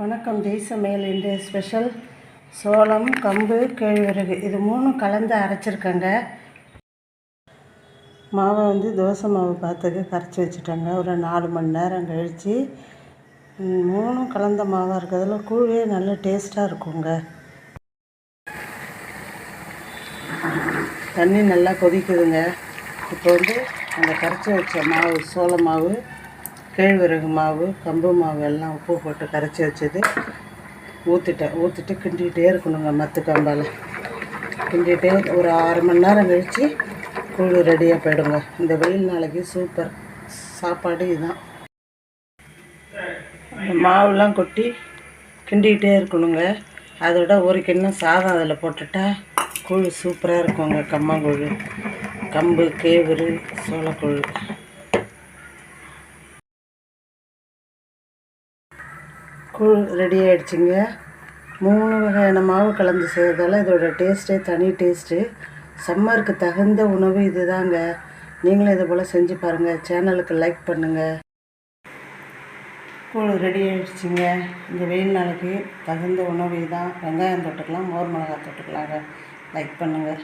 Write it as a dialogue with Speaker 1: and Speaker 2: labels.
Speaker 1: வணக்கம். சமையல் இன்றைய ஸ்பெஷல் சோளம், கம்பு, கேழ்வரகு இது மூணும் கலந்து அரைச்சிருக்கேங்க. மாவை தோசை மாவு பார்த்துக்கு கரைச்சி வச்சுட்டேங்க. ஒரு 4 மணி நேரம் கழித்து மூணும் கலந்த மாவாக இருக்கிறதுல கூழே நல்ல டேஸ்ட்டாக இருக்குங்க. தண்ணி நல்லா கொதிக்குதுங்க. இப்போ அந்த கரைச்சி வச்ச மாவு, சோள மாவு, கேழ்வரகு மாவு, கம்பு மாவு எல்லாம் உப்பு போட்டு கரைச்சி வச்சது ஊற்றிட்டு கிண்டிகிட்டே இருக்கணுங்க. மத்து கம்பால் கிண்டிகிட்டே ஒரு 6 மணி நேரம் கழித்து கூழ் ரெடியாக போயிடுங்க. இந்த வெயில் நாளைக்கு சூப்பர் சாப்பாடு இதுதான். இந்த மாவுலாம் கொட்டி கிண்டிகிட்டே இருக்கணுங்க. அதோட ஒரு கிண்ணம் சாதம் அதில் போட்டுட்டா கூழ் சூப்பராக இருக்குங்க. கம்மங்கூழ், கம்பு, கேவுரு, சோளக்கூழ். கூழ் ரெடி ஆகிடுச்சிங்க. 3 வகையான மாவு கலந்து செய்கிறதால இதோட டேஸ்ட்டே தனி டேஸ்ட்டு. சம்மருக்கு தகுந்த உணவு இது தாங்க. நீங்களும் இதை போல் செஞ்சு பாருங்கள். சேனலுக்கு லைக் பண்ணுங்கள். கூழ் ரெடி ஆகிடுச்சிங்க. இந்த வெயில் நாளைக்கு தகுந்த உணவு தான். வெங்காயம் தொட்டுக்கலாம், மோர் மிளகாய் தொட்டுக்கலாங்க. லைக் பண்ணுங்கள்.